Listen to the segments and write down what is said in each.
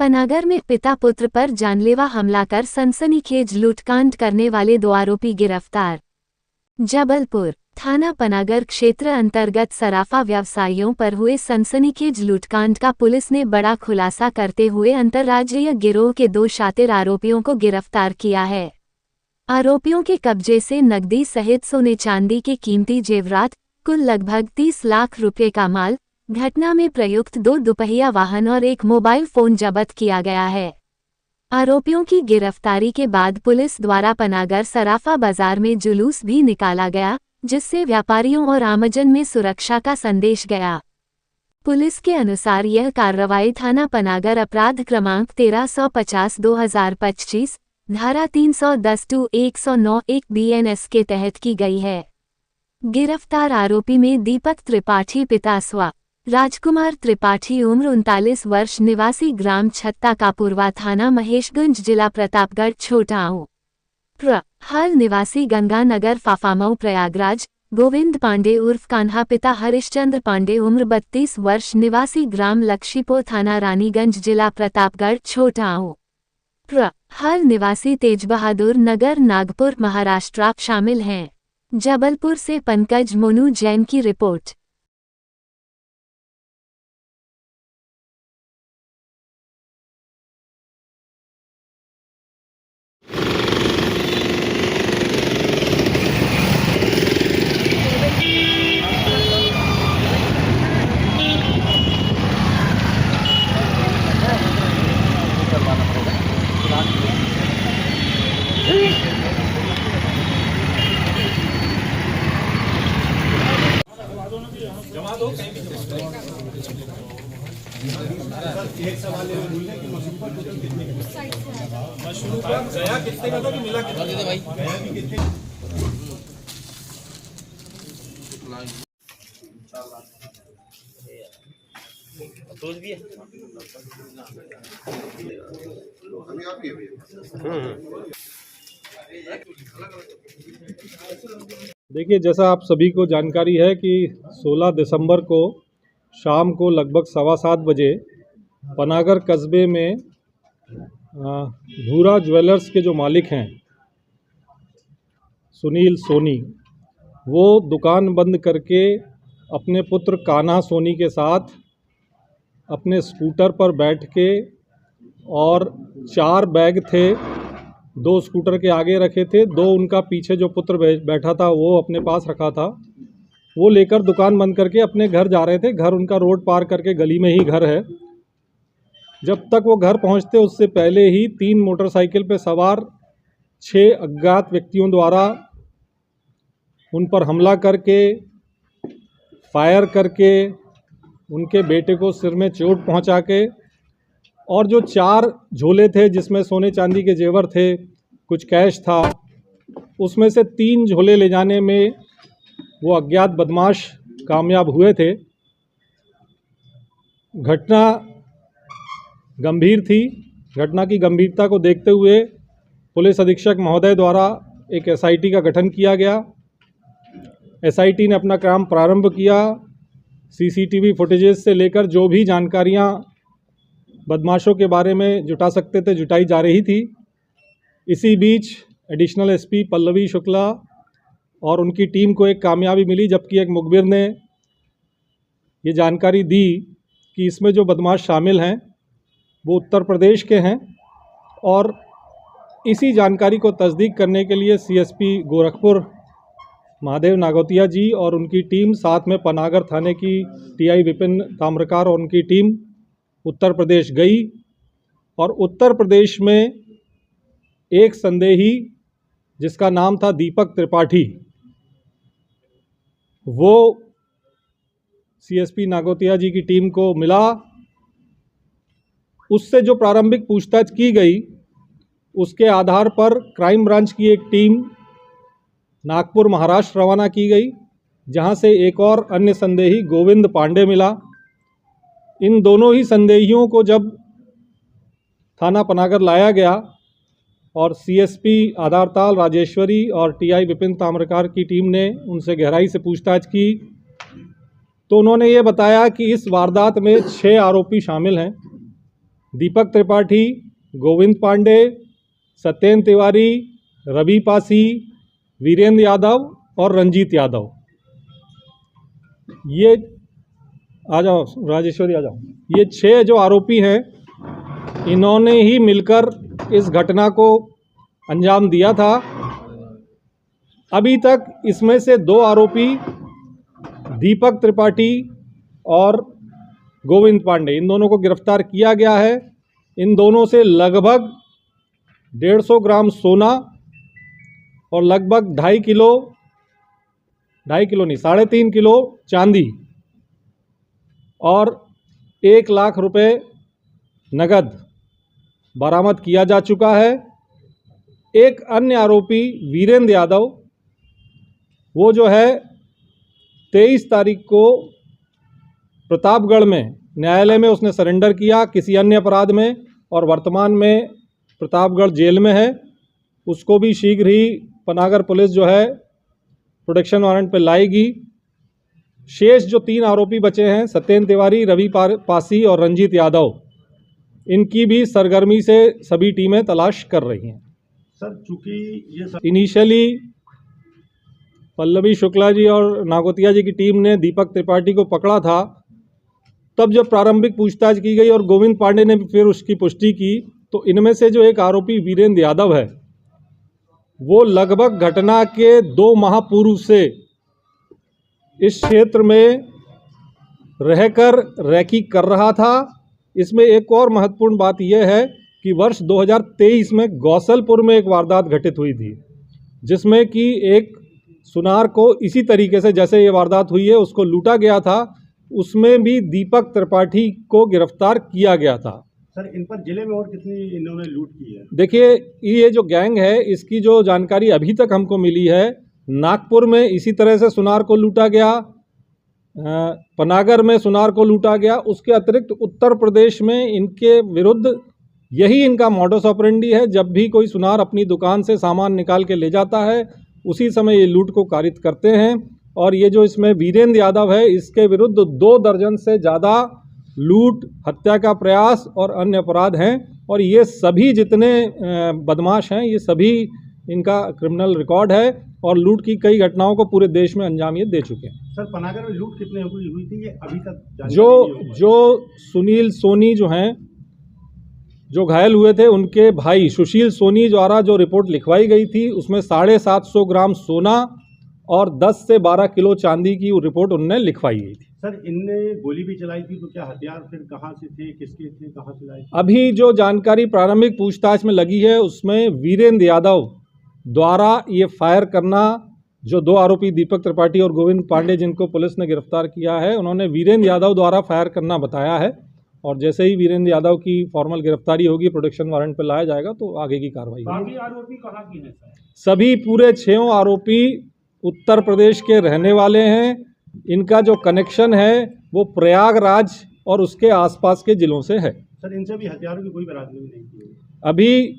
पनागर में पिता पुत्र पर जानलेवा हमला कर सनसनीखेज लूटकांड करने वाले 2 आरोपी गिरफ्तार। जबलपुर थाना पनागर क्षेत्र अंतर्गत सराफा व्यवसायियों पर हुए सनसनीखेज लूटकांड का पुलिस ने बड़ा खुलासा करते हुए अंतर्राज्यीय गिरोह के 2 शातिर आरोपियों को गिरफ्तार किया है। आरोपियों के कब्जे से नकदी सहित सोने चांदी के कीमती जेवरात कुल लगभग 30 लाख रुपए का माल, घटना में प्रयुक्त 2 दुपहिया वाहन और 1 मोबाइल फोन जब्त किया गया है। आरोपियों की गिरफ्तारी के बाद पुलिस द्वारा पनागर सराफा बाजार में जुलूस भी निकाला गया, जिससे व्यापारियों और आमजन में सुरक्षा का संदेश गया। पुलिस के अनुसार यह कार्रवाई थाना पनागर अपराध क्रमांक 1350/2025 धारा 310-109 BNS के तहत की गई है। गिरफ्तार आरोपी में दीपक त्रिपाठी पिता स्व राजकुमार त्रिपाठी उम्र 39 वर्ष निवासी ग्राम छत्ता कापुरवा थाना महेशगंज जिला प्रतापगढ़ छोटाऊ हाल निवासी गंगानगर फाफामऊ प्रयागराज, गोविंद पांडे उर्फ कान्हा पिता हरिश्चंद्र पांडे उम्र 32 वर्ष निवासी ग्राम लक्ष्मीपुर थाना रानीगंज जिला प्रतापगढ़ छोटाऊ हाल निवासी तेजबहादुर नगर नागपुर महाराष्ट्र शामिल हैं। जबलपुर से पंकज मोनू जैन की रिपोर्ट। जमा दो कहीं भी एक सवाल मशरूम गया कितने का था कि मिला कितना दे भाई गया भी कितने रोज भी है अभी आप ही देखिए, जैसा आप सभी को जानकारी है कि 16 दिसंबर को शाम को लगभग 7:15 बजे पनागर कस्बे में भूरा ज्वेलर्स के जो मालिक हैं सुनील सोनी, वो दुकान बंद करके अपने पुत्र कान्हा सोनी के साथ अपने स्कूटर पर बैठ के और 4 बैग थे, 2 स्कूटर के आगे रखे थे, 2 उनका पीछे जो पुत्र बैठा था वो अपने पास रखा था, वो लेकर दुकान बंद करके अपने घर जा रहे थे। घर उनका रोड पार करके गली में ही घर है। जब तक वो घर पहुंचते उससे पहले ही 3 मोटरसाइकिल पर सवार 6 अज्ञात व्यक्तियों द्वारा उन पर हमला करके, फायर करके, उनके बेटे को सिर में चोट पहुंचा के और जो 4 झोले थे जिसमें सोने चांदी के जेवर थे, कुछ कैश था, उसमें से 3 झोले ले जाने में वो अज्ञात बदमाश कामयाब हुए थे। घटना गंभीर थी। घटना की गंभीरता को देखते हुए पुलिस अधीक्षक महोदय द्वारा एक SIT का गठन किया गया। SIT ने अपना काम प्रारंभ किया। CCTV फुटेजेस से लेकर जो भी जानकारियां बदमाशों के बारे में जुटा सकते थे जुटाई जा रही थी। इसी बीच एडिशनल SP पल्लवी शुक्ला और उनकी टीम को एक कामयाबी मिली, जबकि एक मुखबिर ने ये जानकारी दी कि इसमें जो बदमाश शामिल हैं वो उत्तर प्रदेश के हैं। और इसी जानकारी को तस्दीक करने के लिए CSP गोरखपुर महादेव नागौतिया जी और उनकी टीम, साथ में पनागर थाने की TI विपिन ताम्रकार और उनकी टीम उत्तर प्रदेश गई। और उत्तर प्रदेश में एक संदेही जिसका नाम था दीपक त्रिपाठी, वो CSP नागौतिया जी की टीम को मिला। उससे जो प्रारंभिक पूछताछ की गई उसके आधार पर क्राइम ब्रांच की एक टीम नागपुर महाराष्ट्र रवाना की गई, जहां से एक और अन्य संदेही गोविंद पांडे मिला। इन दोनों ही संदेहियों को जब थाना पनागर लाया गया और CSP आधारताल राजेश्वरी और TI विपिन ताम्रकार की टीम ने उनसे गहराई से पूछताछ की, तो उन्होंने ये बताया कि इस वारदात में 6 आरोपी शामिल हैं। दीपक त्रिपाठी, गोविंद पांडे, सत्येंद्र तिवारी, रवि पासी, वीरेंद्र यादव और रंजीत यादव। ये आ जाओ राजेश्वरी, आ जाओ। ये 6 जो आरोपी हैं, इन्होंने ही मिलकर इस घटना को अंजाम दिया था। अभी तक इसमें से 2 आरोपी दीपक त्रिपाठी और गोविंद पांडे, इन दोनों को गिरफ्तार किया गया है। इन दोनों से लगभग 150 ग्राम सोना और लगभग 2.5 किलो नहीं 3.5 किलो चांदी और 1 लाख रुपए नगद बरामद किया जा चुका है। एक अन्य आरोपी वीरेंद्र यादव, वो जो है 23 तारीख को प्रतापगढ़ में न्यायालय में उसने सरेंडर किया किसी अन्य अपराध में, और वर्तमान में प्रतापगढ़ जेल में है। उसको भी शीघ्र ही पनागर पुलिस जो है प्रोटेक्शन वारंट पर लाएगी। शेष जो 3 आरोपी बचे हैं, सत्येंद्र तिवारी, रवि पासी और रंजीत यादव, इनकी भी सरगर्मी से सभी टीमें तलाश कर रही हैं। सर चूंकि ये इनिशियली पल्लवी शुक्ला जी और नागोतिया जी की टीम ने दीपक त्रिपाठी को पकड़ा था, तब जब प्रारंभिक पूछताछ की गई और गोविंद पांडे ने फिर उसकी पुष्टि की, तो इनमें से जो एक आरोपी वीरेंद्र यादव है, वो लगभग घटना के 2 माह पूर्व से इस क्षेत्र में रहकर रैकी कर रहा था। इसमें एक और महत्वपूर्ण बात यह है कि वर्ष 2023 में गौसलपुर में एक वारदात घटित हुई थी, जिसमें कि एक सुनार को इसी तरीके से जैसे ये वारदात हुई है उसको लूटा गया था। उसमें भी दीपक त्रिपाठी को गिरफ्तार किया गया था। सर इन पर जिले में और कितनी इन्होंने लूट की है? देखिए, ये जो गैंग है, इसकी जो जानकारी अभी तक हमको मिली है, नागपुर में इसी तरह से सुनार को लूटा गया, पनागर में सुनार को लूटा गया। उसके अतिरिक्त उत्तर प्रदेश में इनके विरुद्ध यही इनका मॉडस ऑपरेंडी है। जब भी कोई सुनार अपनी दुकान से सामान निकाल के ले जाता है, उसी समय ये लूट को कारित करते हैं। और ये जो इसमें वीरेंद्र यादव है, इसके विरुद्ध 2 दर्जन से ज़्यादा लूट, हत्या का प्रयास और अन्य अपराध हैं। और ये सभी जितने बदमाश हैं, ये सभी इनका क्रिमिनल रिकॉर्ड है और लूट की कई घटनाओं को पूरे देश में अंजाम ये दे चुके हैं। सर पनागर में लूट कितने हुई थी, ये अभी तक जो सुनील सोनी जो हैं, जो घायल हुए थे, उनके भाई सुशील सोनी द्वारा जो रिपोर्ट लिखवाई गई थी, उसमें 750 ग्राम सोना और 10 से 12 किलो चांदी की रिपोर्ट उनने लिखवाई गई थी। सर इनने गोली भी चलाई थी, तो क्या हथियार फिर कहाँ से थे, किसके थे, कहाँ से लाए? अभी जो जानकारी प्रारंभिक पूछताछ में लगी है, उसमें वीरेंद्र यादव द्वारा ये फायर करना, जो 2 आरोपी दीपक त्रिपाठी और गोविंद पांडे जिनको पुलिस ने गिरफ्तार किया है, उन्होंने वीरेंद्र यादव द्वारा फायर करना बताया है। और जैसे ही वीरेंद्र यादव की फॉर्मल गिरफ्तारी होगी, प्रोटेक्शन वारंट पर लाया जाएगा, तो आगे की कार्रवाई होगी। बाकी आरोपी कहाँ की हैं सर? सभी पूरे 6 आरोपी उत्तर प्रदेश के रहने वाले हैं। इनका जो कनेक्शन है वो प्रयागराज और उसके आसपास के जिलों से है। सर इनसे भी हथियारों की कोई बरामदगी नहीं की? अभी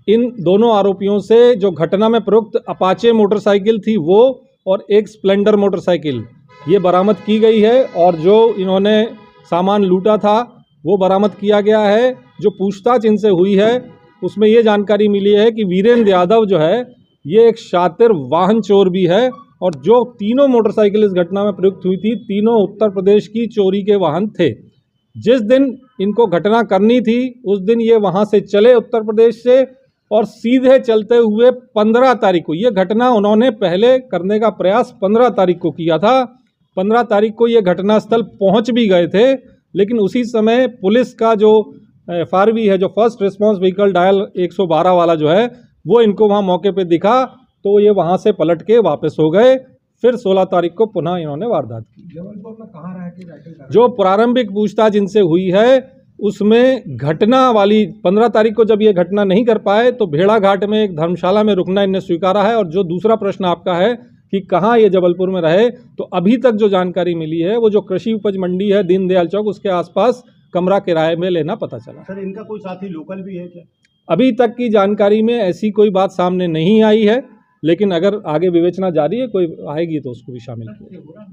इन दोनों आरोपियों से जो घटना में प्रयुक्त अपाचे मोटरसाइकिल थी वो और एक स्प्लेंडर मोटरसाइकिल ये बरामद की गई है, और जो इन्होंने सामान लूटा था वो बरामद किया गया है। जो पूछताछ इनसे हुई है उसमें ये जानकारी मिली है कि वीरेंद्र यादव जो है ये एक शातिर वाहन चोर भी है, और जो 3 मोटरसाइकिल इस घटना में प्रयुक्त हुई थी, 3 उत्तर प्रदेश की चोरी के वाहन थे। जिस दिन इनको घटना करनी थी उस दिन ये वहाँ से चले उत्तर प्रदेश से, और सीधे चलते हुए 15 तारीख को, ये घटना उन्होंने पहले करने का प्रयास 15 तारीख को किया था। 15 तारीख को ये घटनास्थल पहुँच भी गए थे, लेकिन उसी समय पुलिस का जो FRV है, जो फर्स्ट रिस्पांस व्हीकल डायल 112 वाला जो है, वो इनको वहाँ मौके पे दिखा, तो ये वहाँ से पलट के वापस हो गए। फिर 16 तारीख को पुनः इन्होंने वारदात की। जबलपुर में कहाँ रह के राइफल कर? जो प्रारंभिक पूछताछ इनसे हुई है उसमें घटना वाली 15 तारीख को जब ये घटना नहीं कर पाए तो भेड़ा घाट में एक धर्मशाला में रुकना इन्हें स्वीकारा है। और जो दूसरा प्रश्न आपका है कि कहाँ ये जबलपुर में रहे, तो अभी तक जो जानकारी मिली है वो जो कृषि उपज मंडी है दीनदयाल चौक, उसके आसपास कमरा किराए में लेना पता चला। सर इनका कोई साथी लोकल भी है क्या? अभी तक की जानकारी में ऐसी कोई बात सामने नहीं आई है, लेकिन अगर आगे विवेचना जारी है, कोई आएगी तो उसको भी शामिल किया।